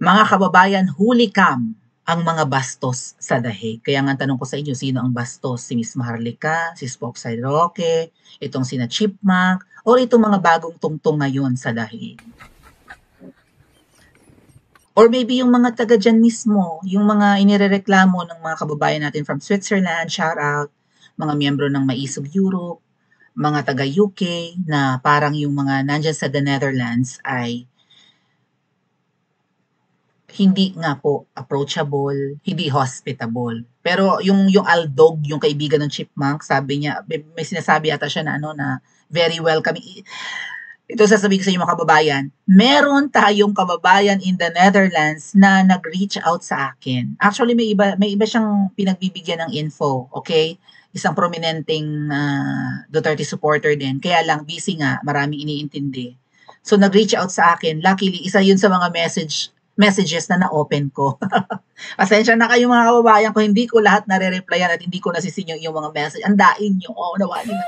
Mga kababayan, huli cam ang mga bastos sa dahig. Kaya nga tanong ko sa inyo, sino ang bastos? Si Miss Maharlika, si Spockside Roque, itong sina Chipmunk, o itong mga bagong tungtong ngayon sa dahig? Or maybe yung mga taga dyan mismo, yung mga inirereklamo ng mga kababayan natin from Switzerland, shout out, mga miyembro ng Maisog Europe, mga taga UK, na parang yung mga nandyan sa the Netherlands ay hindi nga po approachable, hindi hospitable. Pero yung Aldog, yung kaibigan ng Chipmunk, sabi niya, may sinasabi ata siya na ano na very welcoming. Ito sasabihin ko sa inyo mga kababayan, meron tayong kababayan in the Netherlands na nag-reach out sa akin. Actually, may iba siyang pinagbibigyan ng info, okay? Isang prominenteng Duterte supporter din. Kaya lang, busy nga, maraming iniintindi. So, nag-reach out sa akin. Luckily, isa yun sa mga messages na na-open ko. Pasensya na kayo mga kababayan ko, hindi ko lahat nare-replyan at hindi ko nasisin yung mga message. Andain nyo, nawanin na.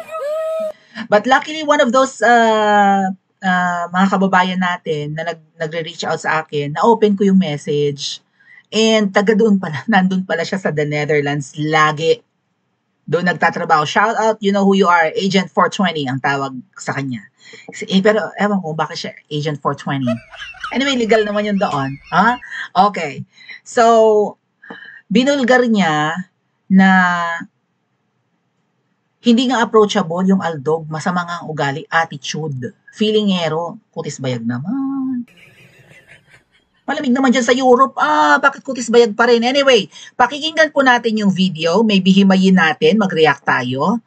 But luckily, one of those mga kababayan natin na nagre-reach out sa akin, na-open ko yung message. And taga doon pala, nandun pala siya sa the Netherlands lagi. Doon nagtatrabaho. Shout out, you know who you are, Agent 420 ang tawag sa kanya. Pero ewan ko bakit siya Agent 420. Anyway, legal naman yun doon. Ha? Okay. So, binulgar niya na hindi nga approachable yung Aldog, masama nga ang ugali, attitude, feelingero, kutis bayag naman. Malamig naman dyan sa Europe, bakit kutis bayag pa rin? Anyway, pakikinggan po natin yung video, maybe himayin natin, mag-react tayo.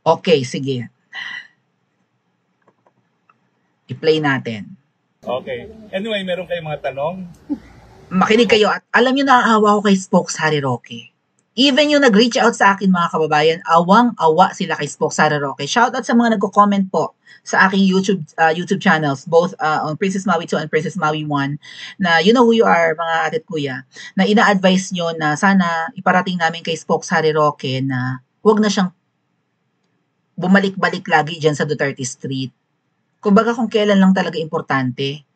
Okay, sige. I-play natin. Okay. Anyway, meron kayong mga tanong? Makinig kayo at alam nyo naaawa ko kay Spokes Harry Roque. Even yung nag-reach out sa akin mga kababayan, awang-awa sila kay Spokes Harry Roque. Shoutout sa mga nagko-comment po sa aking YouTube channels, both on Princess Maui 2 and Princess Maui 1, na you know who you are, mga atit kuya, na ina-advise nyo na sana iparating namin kay Spokes Harry Roque na huwag na siyang bumalik-balik lagi dyan sa Duterte Street. Kumbaga kung kailan lang talaga importante.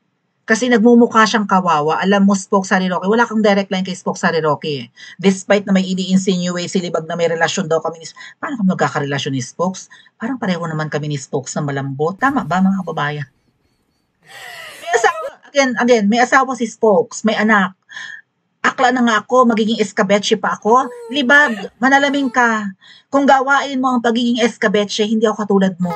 Kasi nagmumukha siyang kawawa. Alam mo, Spokes Harry Roque, wala kang direct line kay Spokes Harry Roque. Despite na may ini-insinuate si Libag na may relasyon daw kami ni Spokes. Paano kami magkakarelasyon ni Spokes? Parang pareho naman kami ni Spokes na malambot. Tama ba mga kababayan? May asawa, again, may asawa si Spokes, may anak. Akla na nga ako, magiging eskabetche pa ako. Libag, manalaming ka. Kung gawain mo ang pagiging eskabetche, hindi ako katulad mo.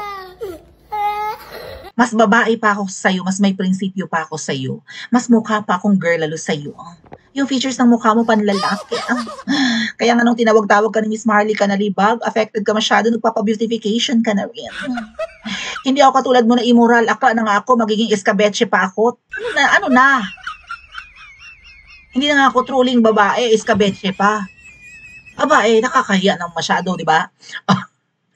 Mas babae pa ako sa'yo, mas may prinsipyo pa ako sa'yo, mas mukha pa akong girl lalo sa'yo. Yung features ng mukha mo panlalaki. Kaya nga nung tinawag-tawag ka ni Miss Maharlika na Libag, affected ka masyado, nagpapa-beautification ka na rin. Hindi ako katulad mo na immoral, akla na nga ako, magiging eskabetche pa ako. Ano na? Hindi na nga ako truling babae, eskabetche pa. Nakakahiya ng masyado, di ba?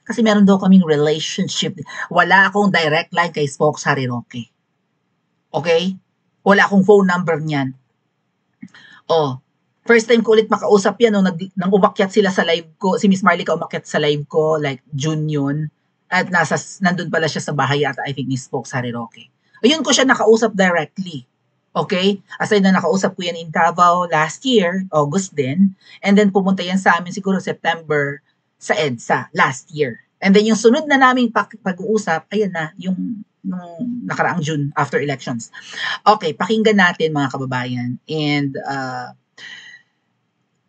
Kasi meron daw kaming relationship. Wala akong direct line kay Spokes Harry Roque. Okay? Wala akong phone number niyan. First time ko ulit makausap yan nang umakyat sila sa live ko. Si Miss Maharlika umakyat sa live ko, like June yun. At nandun pala siya sa bahay at I think ni Spokes Harry Roque. Ayun ko siya nakausap directly. Okay? Aside na nakausap ko yan in Davao last year, August din. And then pumunta yan sa amin siguro September sa EDSA last year. And then yung sunod na naming pag-uusap, ayan na, yung nakaraang June after elections. Okay, pakinggan natin mga kababayan. And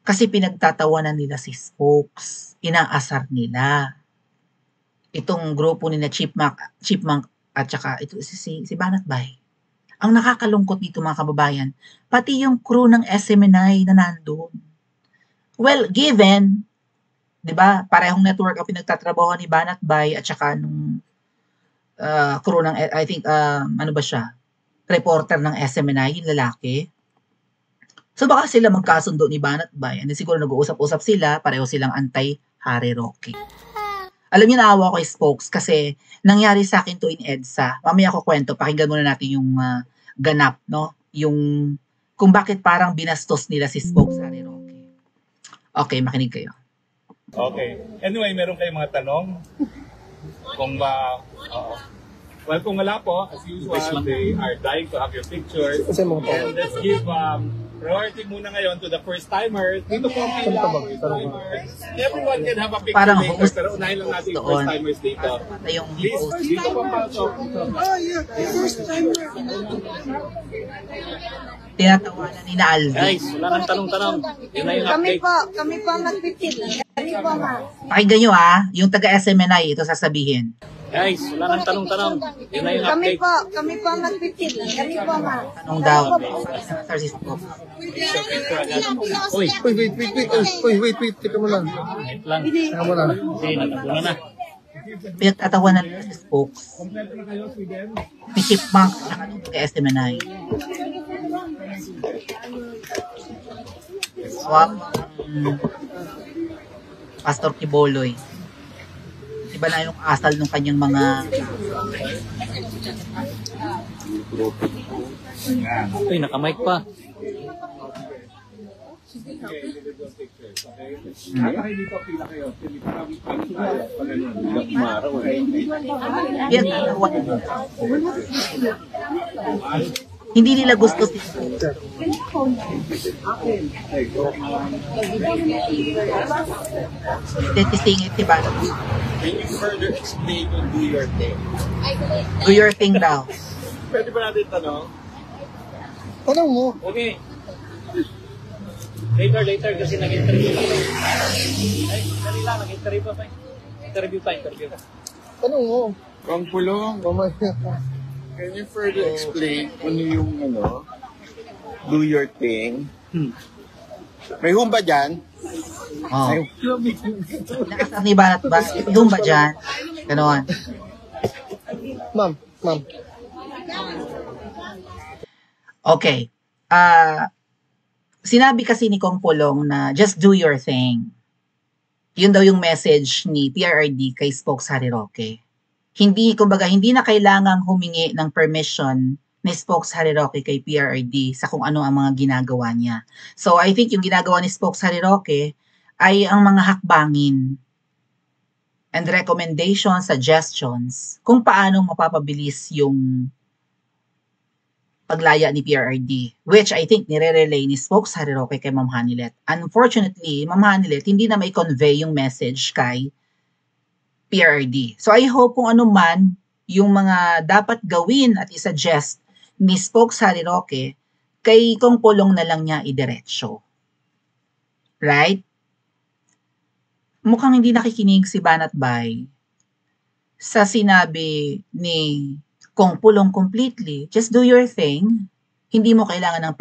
kasi pinagtatawanan nila si Spokes, inaasar nila. Itong grupo ni na Chipmunk at saka ito si Banat Bay. Ang nakakalungkot dito mga kababayan, pati yung crew ng SMNI na nandun. Well, given 'di ba? Parehong network ang pinagtatrabaho ni Banat Bay at saka nung crew ng I think ano ba siya? Reporter ng SMNI, yung lalaki. So baka sila magkasundo ni Banat Bay. And then siguro nag-uusap-usap sila, pareho silang anti-Harry Roque. Alam niyo naawa ko kay Spokes kasi nangyari sa akin to in EDSA. Mamaya ko kwento, pakinggan muna natin yung ganap, no? Yung kung bakit parang binastos nila si Spokes Harry Roque. Okay, makinig kayo. Okay. Anyway, meron kayong mga tanong? Kung ba... Well, kung wala po, as usual, they are dying to have your pictures. And let's give priority muna ngayon to the first timer. Dito po ang pila, first timers. Everyone can have a picture Parang later, host pero unahin lang natin yung doon. first timers dito. Yung Please, host. dito po pasok. Tinatawanan ni na Alvin. Guys, wala nang tanong-tanong. Yun na yung Kami update. kami po magpipil. Kami po ma. Pakinggan nyo yung taga-SMNI, ito sasabihin. Guys, wala nang tanong-tanong. Yun na yung Kami update. kami po magpipil. Kami po ma. Anong daw? Sir, si Spock. Uy, Wait, teka mo lang. wait lang. Teka mo lang. Kasi natabunan na. Pinagtatawanan nila si Spokes. Ni Chipmunk at taga-SMNI. Swap. Pastor Kiboloy. Iba na yung asal ng kanyang mga Uy, naka-mic pa. pinagtatawanan nila. Hindi nila gusto si titisingit si Bano. Can you further explain or do your thing? Do your thing daw. Pwede ba natin tanong? Tanong mo. Okay. Later kasi nag-interview pa. Ay, dali lang, nag-interview pa. Interview pa. Tanong mo. Kang Pulong, Mamaya. can you further explain ano yung do your thing? May humba dyan? Oh. Nakasal ni Banat ba? Yung ba dyan? Ganon. Ma'am. Okay. Sinabi kasi ni Kong Pulong na just do your thing. Yun daw yung message ni PRRD kay Spokes Harry Roque. Hindi na kailangang humingi ng permission ni Spokes Harry Roque kay PRRD sa kung ano ang mga ginagawa niya. So I think yung ginagawa ni Spokes Harry Roque ay ang mga hakbangin and recommendations, suggestions kung paano mapapabilis yung paglaya ni PRRD, which I think nire-relay ni Spokes Harry Roque kay Ma'am Hanilet. Unfortunately, Ma'am Hanilet, hindi na may convey yung message kay PRRD. So I hope kung ano man yung mga dapat gawin at isuggest ni Spokes Harry Roque, kay Kong Pulong na lang niya idiretso. Right? Mukhang hindi nakikinig si Banat Bay sa sinabi ni Kong Pulong completely. Just do your thing. Hindi mo kailangan ng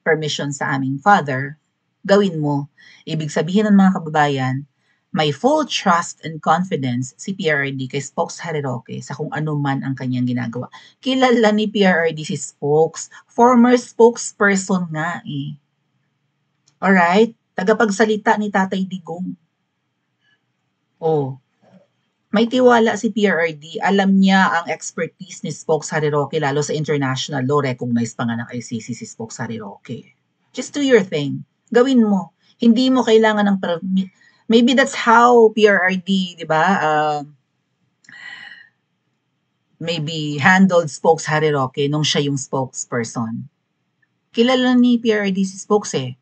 permission sa aming father. Gawin mo. Ibig sabihin ng mga kababayan, may full trust and confidence si PRRD kay Spokes Harry Roque sa kung ano man ang kanyang ginagawa. Kilala ni PRRD si Spokes. Former spokesperson nga eh. Alright? Tagapagsalita ni Tatay Digong. Oh. May tiwala si PRRD. Alam niya ang expertise ni Spokes Harry Roque lalo sa international law. Recognized pa nga ng ICC si Spokes Harry Roque. Just do your thing. Gawin mo. Hindi mo kailangan ng maybe that's how PRRD, di ba, maybe handled Spokes Harry Roque nung siya yung spokesperson. Kilala ni PRRD si Spokes eh.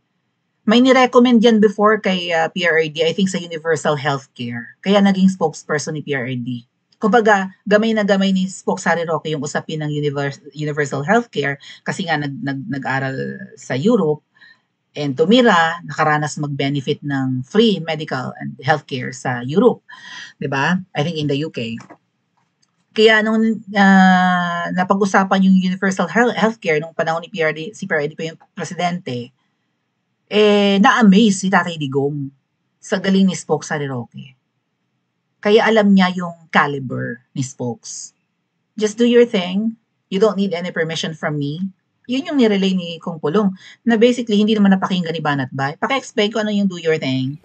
May nirecommend yan before kay PRRD, I think sa Universal Healthcare. Kaya naging spokesperson ni PRRD. Kumbaga, gamay na gamay ni Spokes Harry Roque yung usapin ng Universal Healthcare kasi nga nag-aral sa Europe and tumira, nakaranas mag-benefit ng free medical and healthcare sa Europe. 'Di ba? I think in the UK. Kaya nung napag-usapan yung Universal Healthcare nung panahon ni PRRD, si PRRD pa yung presidente, na-amaze si Tatay Digong sa galing ni Spokes Harry Roque. Kaya alam niya yung caliber ni Spokes. Just do your thing. You don't need any permission from me. Yun yung nirelay ni Kong Pulong na basically hindi naman napakinggan ni Banat Bay. Paki-explain ko ano yung do your thing.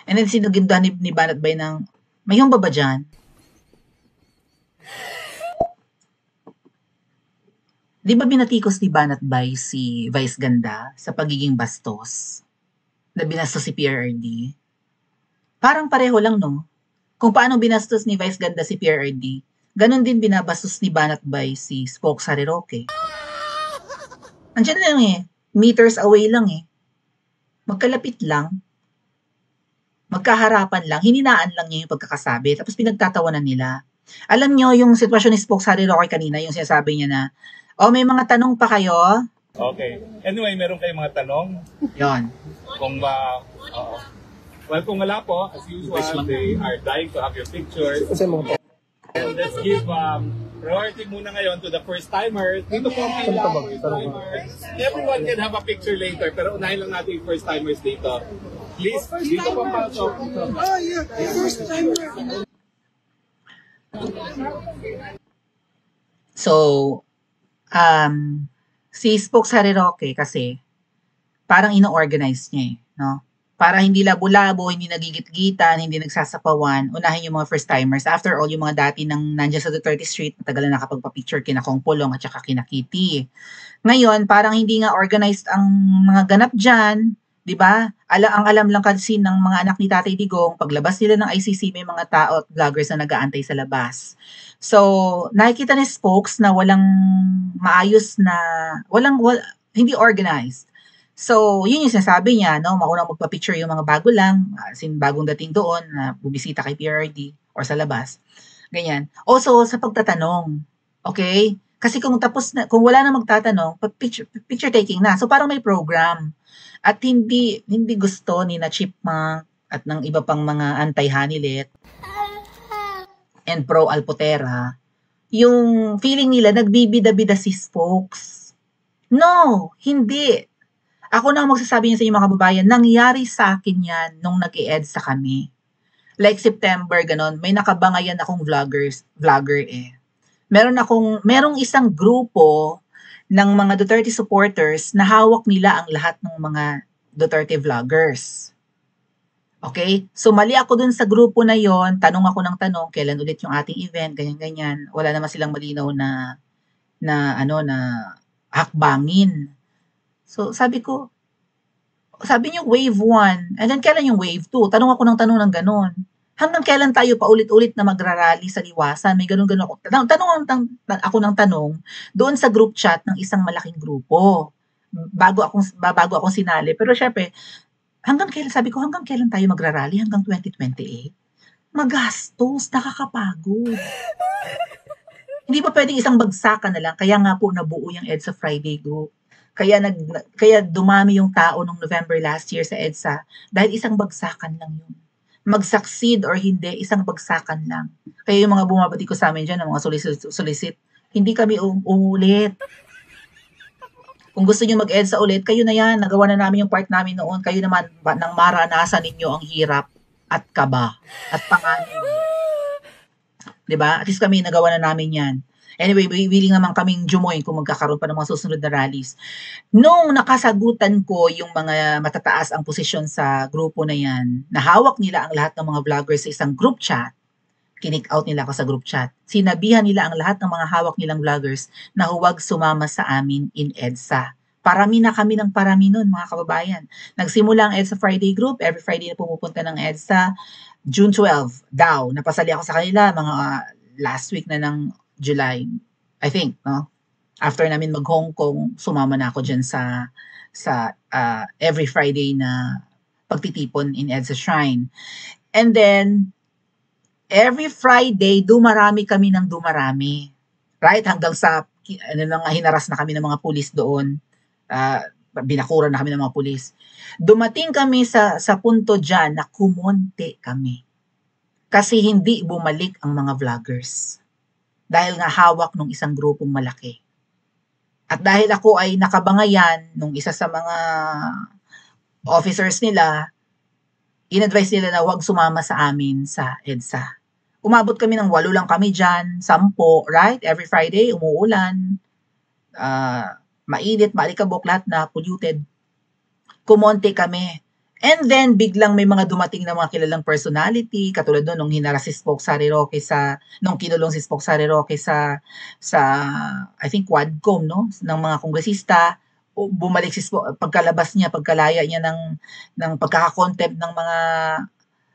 And then sinugindahan ni Banat Bay ng, may humba ba dyan? Di ba binatikos ni Banat Bay si Vice Ganda sa pagiging bastos? Na binastos si PRRD? Parang pareho lang, no? Kung paano binastos ni Vice Ganda si PRRD, Ganon din binabastos ni Banat Bay si Spoke Sariroque. Andiyan lang eh. Meters away lang eh. Magkalapit lang. Magkaharapan lang. Hininaan lang niya yung pagkakasabi. Tapos pinagtatawanan nila. Alam nyo, yung sitwasyon ni Spoke Sariroque kanina, yung sinasabi niya na, may mga tanong pa kayo? Okay. Anyway, meron kayong mga tanong? Yon. Kung well, kung wala po, as usual, they are dying to have your pictures. And let's give priority muna ngayon to the first timers. Dito po ang pila, first timers. Everyone can have a picture later, pero unahin lang natin yung first timers dito. Please, dito po pasok. Oh, yeah. First timer. So, si Spoke Sariroque kasi, parang ino-organize niya eh, no? Para hindi labo-labo, hindi nagigit-gitan, hindi nagsasapawan, unahin yung mga first-timers. After all, yung mga dati nang nandiyan sa Duterte Street, matagal na nakapagpa-picture kina Kong Pulong at saka kina Kitty. Ngayon, parang hindi nga organized ang mga ganap dyan, di ba? Ang alam lang kasi ng mga anak ni Tatay Digong, paglabas nila ng ICC, may mga tao at vloggers na nag-aantay sa labas. So, nakikita ni Spokes na walang maayos na, hindi organized. So, yun yung sinasabi niya, no? Maunang magpa-picture yung mga bago lang, bagong dating doon, na bubisita kay PRD or sa labas. Ganyan. Also, sa pagtatanong, okay? Kasi kung wala na magtatanong, picture taking na. So, parang may program. At hindi gusto ni na Chipmunk at ng iba pang mga anti-Hanilet and pro-Alpotera, yung feeling nila nagbibida-bida si Spokes. No, hindi. Ako na magsasabi niya sa inyo mga kababayan, nangyari sa akin yan nung nag-i-EDSA kami. Like September, ganon, may nakabangayan akong vlogger eh. Merong isang grupo ng mga Duterte supporters na hawak nila ang lahat ng mga Duterte vloggers. Okay? So mali ako dun sa grupo na yon, tanong ako ng tanong, kailan ulit yung ating event, ganyan-ganyan. Wala naman silang malinaw na hakbangin. So, sabi niyo wave 1, and then kailan yung wave 2? Tanong ako ng tanong ng ganon. Hanggang kailan tayo paulit-ulit na magrarally sa liwasan? May ganon-ganon ako. Tanong ako ng tanong doon sa group chat ng isang malaking grupo. Bago akong sinali. Pero syempre, hanggang kailan tayo magrarally? Hanggang 2028? Magastos, nakakapagod. Hindi ba pwedeng isang bagsakan na lang? Kaya nga po nabuo yung EDSA Friday group. Kaya dumami yung tao nung November last year sa EDSA dahil isang bagsakan lang yun. Mag-succeed or hindi, isang bagsakan lang. Kaya yung mga bumabati ko sa amin dyan, mga solicit, hindi kami uulit. Kung gusto nyo mag-EDSA ulit, kayo na yan, nagawa na namin yung part namin noon, kayo naman nang maranasan ninyo ang hirap at kaba at panganib. Diba? At least kami nagawa na namin yan. Anyway, willing naman kaming jumoin kung magkakaroon pa ng mga susunod na rallies. Nung nakasagutan ko yung mga matataas ang posisyon sa grupo na yan, nahawak nila ang lahat ng mga vloggers sa isang group chat, kinik out nila ako sa group chat. Sinabihan nila ang lahat ng mga hawak nilang vloggers na huwag sumama sa amin in EDSA. Parami na kami ng parami nun, mga kababayan. Nagsimula ang EDSA Friday group, every Friday na pumupunta ng EDSA. June 12, daw, napasali ako sa kanila, mga last week na ng July, I think, no? After namin mag-Hong Kong, sumama na ako dyan sa every Friday na pagtitipon in EDSA Shrine. And then, every Friday, dumarami kami ng dumarami. Right? Hanggang sa, hinaras na kami ng mga pulis doon. Binakura na kami ng mga pulis. Dumating kami sa punto dyan na kumonte kami. Kasi hindi bumalik ang mga vloggers. Dahil nga hawak ng isang grupong malaki. At dahil ako ay nakabangayan nung isa sa mga officers nila, in-advise nila na huwag sumama sa amin sa EDSA. Umabot kami ng 8 lang kami dyan, 10, right? Every Friday, umuulan, mainit, maalikabok, lahat na polluted. Kumonte kami. And then, biglang may mga dumating na mga kilalang personality, katulad nung hinaras si Spoke Sariroque nung kinulong si Spoke Sariroque sa I think, Quadcom, no? Ng mga kongresista, bumalik si Spoke, pagkalaya niya ng pagkakakontempt ng mga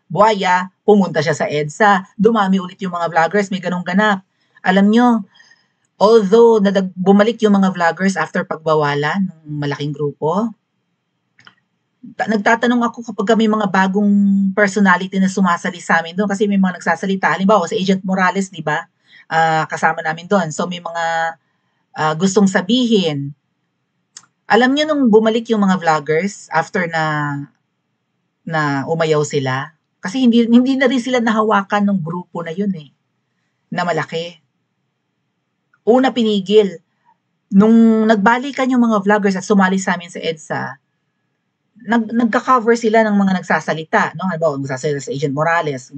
buhaya, pumunta siya sa EDSA. Dumami ulit yung mga vloggers, may ganong ganap. Alam nyo, although bumalik yung mga vloggers after pagbawalan ng malaking grupo, nagtatanong ako kapag may mga bagong personality na sumasali sa amin doon kasi may mga nagsasalita. Halimbawa, si Agent Morales, di ba? Kasama namin doon. So may mga gustong sabihin. Alam niyo nung bumalik yung mga vloggers after na umayaw sila, kasi hindi na rin sila nahawakan ng grupo na yun na malaki. Una pinigil. Nung nagbalikan yung mga vloggers at sumali sa amin sa EDSA, nagka-cover sila ng mga nagsasalita, no? Halimbawa, nagsasalita sa Agent Morales,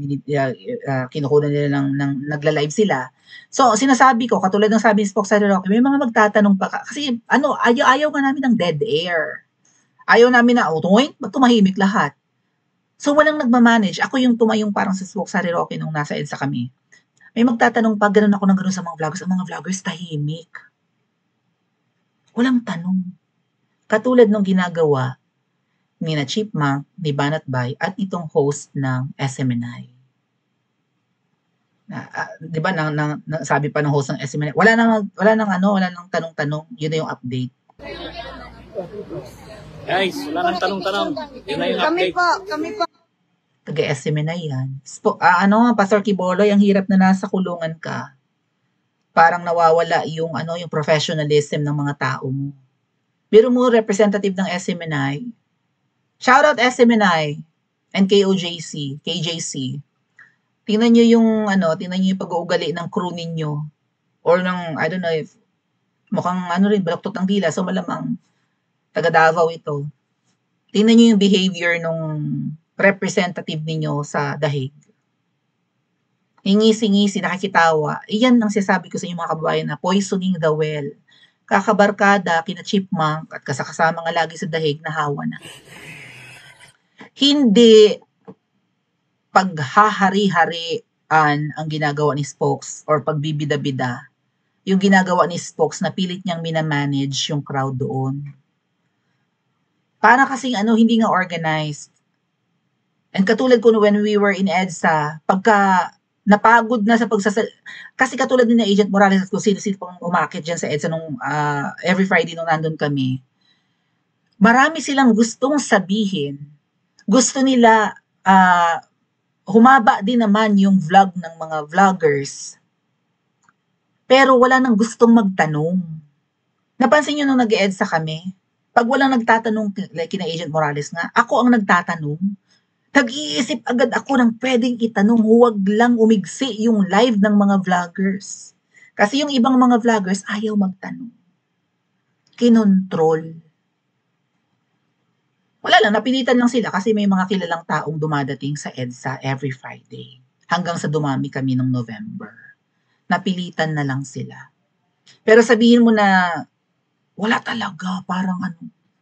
kinukuha nila ng nagla-live sila. So, sinasabi ko, katulad ng sabi ni Spokes Rocky, may mga magtatanong pa, kasi ayaw nga namin ng dead air. Ayaw namin na, ba't tumahimik lahat? So, walang nagmamanage. Ako yung tumayong parang sa Spokes Rocky nung nasa EDSA kami. May magtatanong pa, ganun ako ng ganun sa mga vloggers. Ang mga vloggers tahimik. Walang tanong. Katulad nung ginagawa ni na Chipmunk, ni Banat Bay, at itong host ng SMNI. Di ba, sabi pa ng host ng SMNI, wala nang tanong-tanong, yun na yung update. Guys, wala nang tanong-tanong. Yun na yung Kami update. po. Taga-SMNI yan. Pastor Kiboloy, ang hirap na nasa kulungan ka. Parang nawawala yung professionalism ng mga tao mo. Biro mo, representative ng SMNI, shoutout SMNI and KJC. Tingnan niyo yung pag-uugali ng crew ninyo or ng I don't know if mukhang rin balaktot ang dila, so malamang taga Davao ito. Tingnan niyo yung behavior nung representative ninyo sa Dahig. Ngisi-ngisi, nakikitawa. Iyan ang sinasabi ko sa inyo mga kababayan na poisoning the well. Kakabarkada, kina Chipmunk at kasama nga lagi sa Dahig na hawa na. Hindi paghahari-harian ang ginagawa ni Spokes or pagbibida-bida. Yung ginagawa ni Spokes na pilit niyang minamanage yung crowd doon. Para kasing hindi nga organized. And katulad ko when we were in EDSA, pagka napagod na sa kasi katulad din na Agent Morales at kung sino-sino pang umakit dyan sa EDSA nung every Friday nung nandun kami, marami silang gustong sabihin. Gusto nila humaba din naman yung vlog ng mga vloggers. Pero wala nang gustong magtanong. Napansin nyo nung nag-EDSA kami, pag walang nagtatanong, like kina Agent Morales nga, ako ang nagtatanong. Nag-iisip agad ako ng pwedeng itanong, huwag lang umigsi yung live ng mga vloggers. Kasi yung ibang mga vloggers ayaw magtanong. Kinontrol. Wala lang, napilitan lang sila kasi may mga kilalang taong dumadating sa EDSA every Friday. Hanggang sa dumami kami ng November. Napilitan na lang sila. Pero sabihin mo na, wala talaga, parang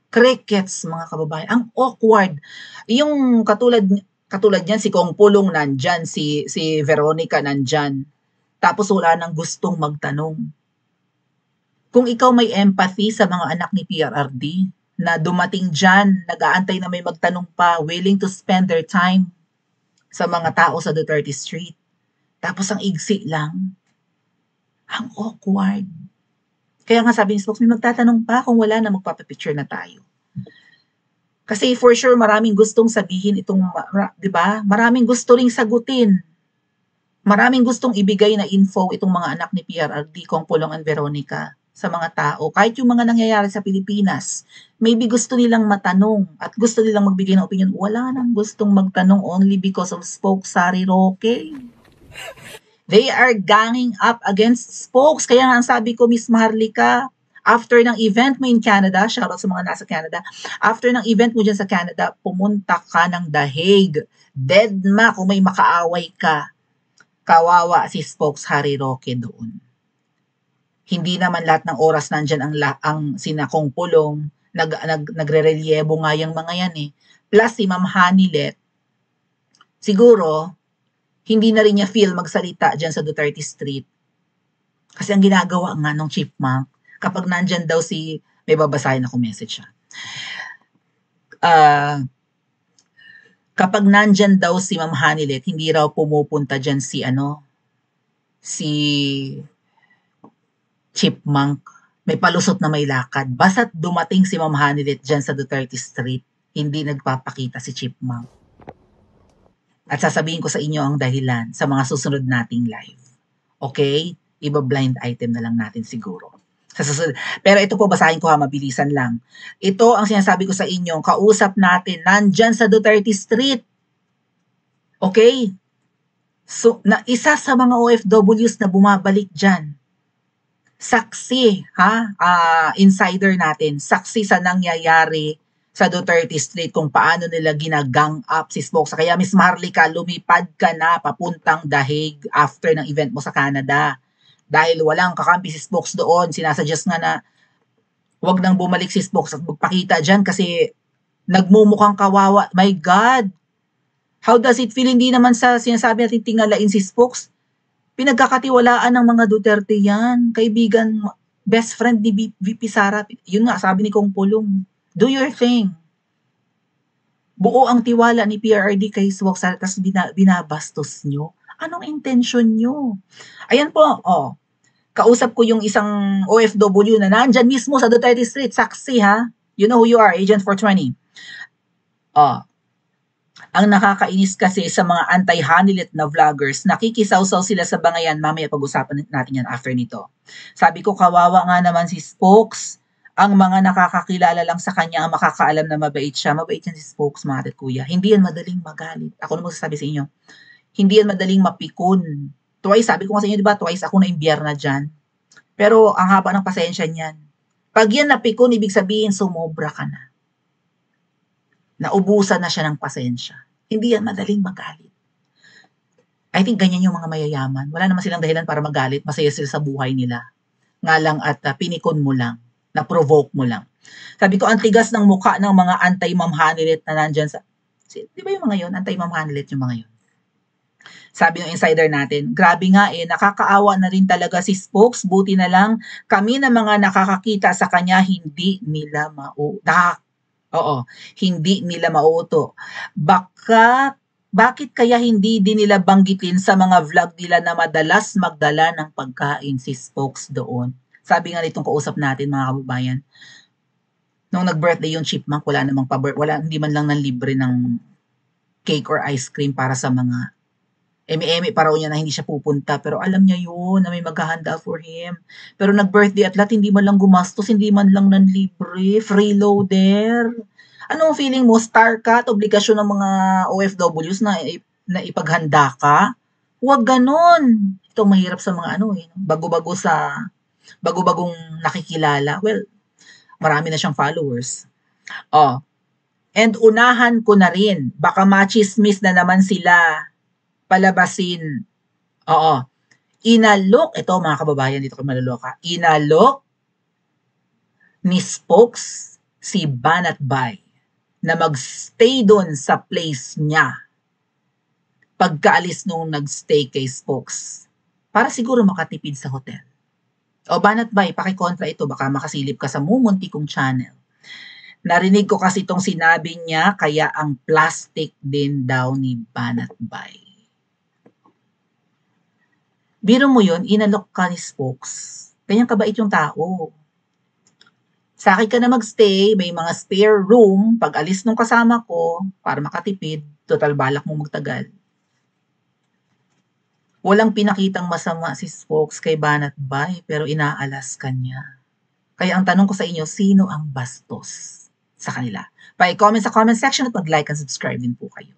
crickets mga kababayan. Ang awkward. Yung katulad niyan, si Kong Pulong nandyan, si Veronica nandyan. Tapos wala nang gustong magtanong. Kung ikaw may empathy sa mga anak ni PRRD, na dumating dyan, nag-aantay na may magtanong pa, willing to spend their time sa mga tao sa Duterte Street. Tapos ang igsi lang. Ang awkward. Kaya nga sabi ni Spokes, may magtatanong pa kung wala na magpapapicture na tayo. Kasi for sure, maraming gustong sabihin itong, di ba? Maraming gusto ring sagutin. Maraming gustong ibigay na info itong mga anak ni PRRD, Kong Pulong and Veronica, sa mga tao. Kahit yung mga nangyayari sa Pilipinas, maybe gusto nilang matanong at gusto nilang magbigay ng opinion. Wala nang gustong magtanong only because of Spokes Roque. They are ganging up against Spokes. Kaya nga ang sabi ko, Miss Maharlika, after ng event mo in Canada, shoutout sa mga nasa Canada, after ng event mo dyan sa Canada, pumunta ka ng The Hague. Deadma kung may makaaway ka. Kawawa si Spokes Roque doon. Hindi naman lahat ng oras nandyan ang sinakong Pulong, nagre-relyebo nga yung mga yan eh. Plus si Ma'am Hanilet, siguro, hindi na rin niya feel magsalita dyan sa Duterte Street. Kasi ang ginagawa nga nung Chipmunk, kapag nandyan daw may babasahin ako message siya. Kapag nandyan daw si Ma'am Hanilet, hindi raw pumupunta dyan si chipmunk, may palusot na may lakad. Basta't dumating si Ma'am Hanilet dyan sa Duterte Street, hindi nagpapakita si chipmunk. At sasabihin ko sa inyo ang dahilan sa mga susunod nating live. Okay? Iba-blind item na lang natin siguro. Sa susunod. Pero ito po, basahin ko ha, mabilisan lang. Ito ang sinasabi ko sa inyo, kausap natin, nandyan sa Duterte Street. Okay? So, na isa sa mga OFWs na bumabalik dyan. Saksi, insider natin, saksi sa nangyayari sa Duterte Street kung paano nila ginagang up si Spokes. Kaya Miss Marlica, lumipad ka na papuntang Dahig after ng event mo sa Canada. Dahil walang kakampi si Spokes doon, sinasuggest nga na wag nang bumalik si Spokes at magpakita dyan kasi nagmumukhang kawawa. My God! How does it feel? Hindi naman sa sinasabi natin tingalain si Spokes. Pinagkakatiwalaan ng mga Duterte yan. Kaibigan, best friend ni VP Sara. Yun nga, sabi ni Kong Pulong. Do your thing. Buo ang tiwala ni PRRD kay Spokes tapos binabastos nyo. Anong intention nyo? Ayan po, kausap ko yung isang OFW na nandyan mismo sa Duterte Street. Saksi ha. You know who you are, Agent 420. Ang nakakainis kasi sa mga anti-Hanilet na vloggers, nakikisawsaw sila sa bangayan. Mamaya pag-usapan natin yan after nito. Sabi ko, kawawa nga naman si Spokes. Ang mga nakakakilala lang sa kanya ang makakaalam na mabait siya. Mabait yan si Spokes, mga kuya. Hindi yan madaling magalit. Ako na magsasabi sa inyo. Hindi yan madaling mapikon. Twice, sabi ko nga sa inyo, diba? Twice ako na imbierna dyan. Pero ang haba ng pasensya niyan. Pag yan napikon, ibig sabihin, sumobra ka na. Naubusan na siya ng pasensya. Hindi yan madaling magalit. I think ganyan yung mga mayayaman. Wala naman silang dahilan para magalit. Masaya sila sa buhay nila. Nga lang at pinikon mo lang. Na-provoke mo lang. Sabi ko, ang tigas ng mukha ng mga anti-Ma'am Hanilet na nandyan sa... Di ba yung mga yun? Anti-Ma'am Hanilet yung mga yun. Sabi ng insider natin, grabe nga nakakaawa na rin talaga si Spokes. Buti na lang kami na mga nakakakita sa kanya, hindi nila hindi nila mauto. Bakit kaya hindi din nila banggitin sa mga vlog nila na madalas magdala ng pagkain si Spokes doon? Sabi nga nitong kausap natin, mga kababayan, nung nag-birthday yung chipmunk, hindi man lang libre ng cake or ice cream para sa mga eme-eme para niya na hindi siya pupunta. Pero alam niya yun, na may maghahanda for him. Pero nag-birthday at lahat, hindi man lang gumastos, hindi man lang libre, freeloader. Anong feeling mo? Star ka at obligasyon ng mga OFWs na ipaghanda ka? Huwag ganon. Ito mahirap sa mga bagong nakikilala. Well, marami na siyang followers. And unahan ko na rin, baka machismis na naman sila palabasin. Inalok, ito mga kababayan, dito ko maluloka, inalok ni Spokes si Banat Bay na magstay doon sa place niya pagkaalis nung nagstay kay Spokes para siguro makatipid sa hotel. Banat Bay, pakikontra ito, baka makasilip ka sa mumunti kong channel. Narinig ko kasi itong sinabi niya, kaya ang plastic din daw ni Banat Bay. Biro mo yun, inalok ka ni Spokes. Ganyan kabait yung tao. Sa akin ka na magstay, may mga spare room, pag alis nung kasama ko, para makatipid, total balak mo magtagal. Walang pinakitang masama si Spokes kay Banat Bay, pero inaalas ka niya. Kaya ang tanong ko sa inyo, sino ang bastos sa kanila? Pa-comment sa comment section at mag-like and subscribe din po kayo.